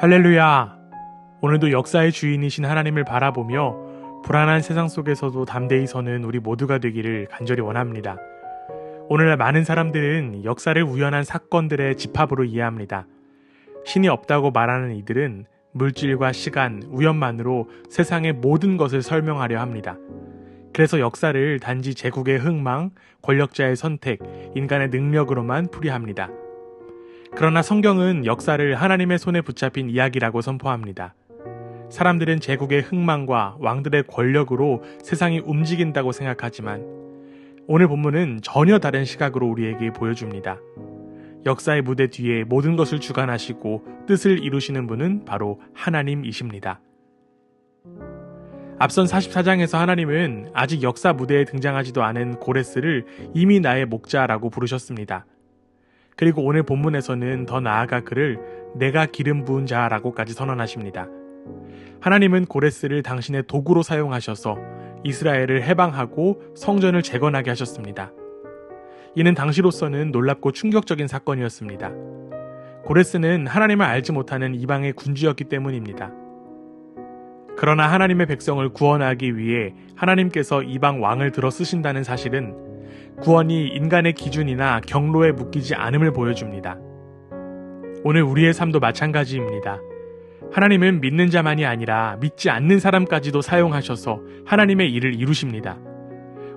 할렐루야! 오늘도 역사의 주인이신 하나님을 바라보며 불안한 세상 속에서도 담대히 서는 우리 모두가 되기를 간절히 원합니다. 오늘날 많은 사람들은 역사를 우연한 사건들의 집합으로 이해합니다. 신이 없다고 말하는 이들은 물질과 시간, 우연만으로 세상의 모든 것을 설명하려 합니다. 그래서 역사를 단지 제국의 흥망, 권력자의 선택, 인간의 능력으로만 풀이합니다. 그러나 성경은 역사를 하나님의 손에 붙잡힌 이야기라고 선포합니다. 사람들은 제국의 흥망과 왕들의 권력으로 세상이 움직인다고 생각하지만 오늘 본문은 전혀 다른 시각으로 우리에게 보여줍니다. 역사의 무대 뒤에 모든 것을 주관하시고 뜻을 이루시는 분은 바로 하나님이십니다. 앞선 44장에서 하나님은 아직 역사 무대에 등장하지도 않은 고레스를 이미 나의 목자라고 부르셨습니다. 그리고 오늘 본문에서는 더 나아가 그를 내가 기름 부은 자라고까지 선언하십니다. 하나님은 고레스를 당신의 도구로 사용하셔서 이스라엘을 해방하고 성전을 재건하게 하셨습니다. 이는 당시로서는 놀랍고 충격적인 사건이었습니다. 고레스는 하나님을 알지 못하는 이방의 군주였기 때문입니다. 그러나 하나님의 백성을 구원하기 위해 하나님께서 이방 왕을 들어 쓰신다는 사실은 구원이 인간의 기준이나 경로에 묶이지 않음을 보여줍니다. 오늘 우리의 삶도 마찬가지입니다. 하나님은 믿는 자만이 아니라 믿지 않는 사람까지도 사용하셔서 하나님의 일을 이루십니다.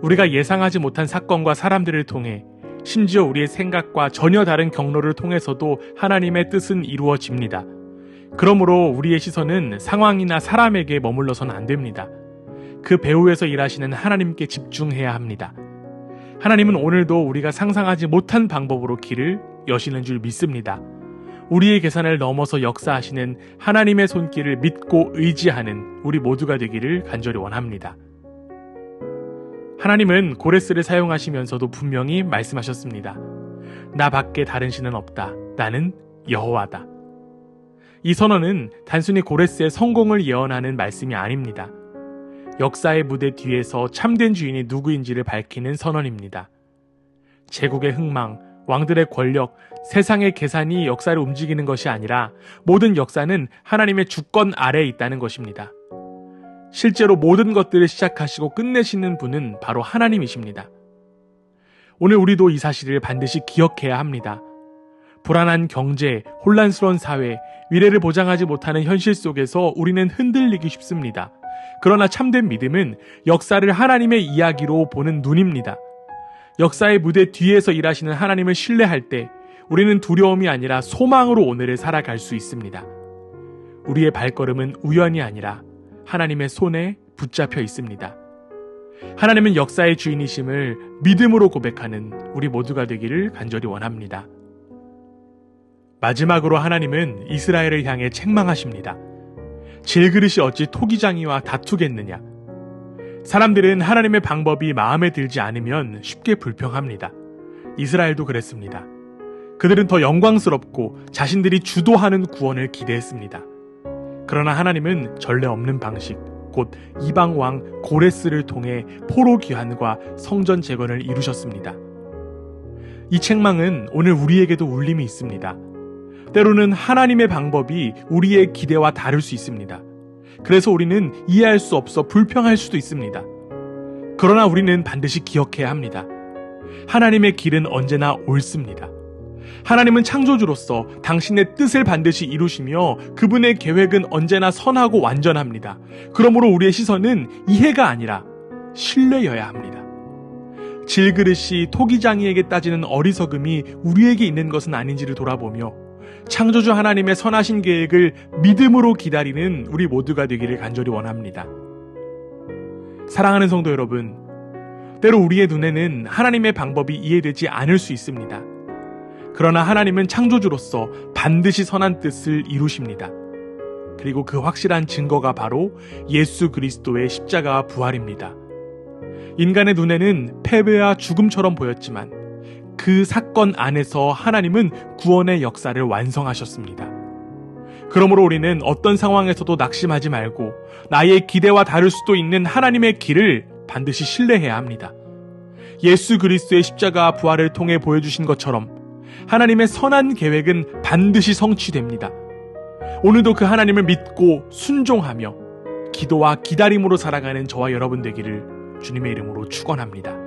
우리가 예상하지 못한 사건과 사람들을 통해 심지어 우리의 생각과 전혀 다른 경로를 통해서도 하나님의 뜻은 이루어집니다. 그러므로 우리의 시선은 상황이나 사람에게 머물러서는 안 됩니다. 그 배후에서 일하시는 하나님께 집중해야 합니다. 하나님은 오늘도 우리가 상상하지 못한 방법으로 길을 여시는 줄 믿습니다. 우리의 계산을 넘어서 역사하시는 하나님의 손길을 믿고 의지하는 우리 모두가 되기를 간절히 원합니다. 하나님은 고레스를 사용하시면서도 분명히 말씀하셨습니다. 나 밖에 다른 신은 없다. 나는 여호와다. 이 선언은 단순히 고레스의 성공을 예언하는 말씀이 아닙니다. 역사의 무대 뒤에서 참된 주인이 누구인지를 밝히는 선언입니다. 제국의 흥망, 왕들의 권력, 세상의 계산이 역사를 움직이는 것이 아니라 모든 역사는 하나님의 주권 아래에 있다는 것입니다. 실제로 모든 것들을 시작하시고 끝내시는 분은 바로 하나님이십니다. 오늘 우리도 이 사실을 반드시 기억해야 합니다. 불안한 경제, 혼란스러운 사회, 미래를 보장하지 못하는 현실 속에서 우리는 흔들리기 쉽습니다. 그러나 참된 믿음은 역사를 하나님의 이야기로 보는 눈입니다. 역사의 무대 뒤에서 일하시는 하나님을 신뢰할 때 우리는 두려움이 아니라 소망으로 오늘을 살아갈 수 있습니다. 우리의 발걸음은 우연이 아니라 하나님의 손에 붙잡혀 있습니다. 하나님은 역사의 주인이심을 믿음으로 고백하는 우리 모두가 되기를 간절히 원합니다. 마지막으로 하나님은 이스라엘을 향해 책망하십니다. 질그릇이 어찌 토기장이와 다투겠느냐. 사람들은 하나님의 방법이 마음에 들지 않으면 쉽게 불평합니다. 이스라엘도 그랬습니다. 그들은 더 영광스럽고 자신들이 주도하는 구원을 기대했습니다. 그러나 하나님은 전례 없는 방식, 곧 이방 왕 고레스를 통해 포로 귀환과 성전 재건을 이루셨습니다. 이 책망은 오늘 우리에게도 울림이 있습니다. 때로는 하나님의 방법이 우리의 기대와 다를 수 있습니다. 그래서 우리는 이해할 수 없어 불평할 수도 있습니다. 그러나 우리는 반드시 기억해야 합니다. 하나님의 길은 언제나 옳습니다. 하나님은 창조주로서 당신의 뜻을 반드시 이루시며 그분의 계획은 언제나 선하고 완전합니다. 그러므로 우리의 시선은 이해가 아니라 신뢰여야 합니다. 질그릇이 토기장이에게 따지는 어리석음이 우리에게 있는 것은 아닌지를 돌아보며 창조주 하나님의 선하신 계획을 믿음으로 기다리는 우리 모두가 되기를 간절히 원합니다. 사랑하는 성도 여러분, 때로 우리의 눈에는 하나님의 방법이 이해되지 않을 수 있습니다. 그러나 하나님은 창조주로서 반드시 선한 뜻을 이루십니다. 그리고 그 확실한 증거가 바로 예수 그리스도의 십자가와 부활입니다. 인간의 눈에는 패배와 죽음처럼 보였지만 그 사건 안에서 하나님은 구원의 역사를 완성하셨습니다. 그러므로 우리는 어떤 상황에서도 낙심하지 말고 나의 기대와 다를 수도 있는 하나님의 길을 반드시 신뢰해야 합니다. 예수 그리스도의 십자가와 부활을 통해 보여주신 것처럼 하나님의 선한 계획은 반드시 성취됩니다. 오늘도 그 하나님을 믿고 순종하며 기도와 기다림으로 살아가는 저와 여러분 되기를 주님의 이름으로 축원합니다.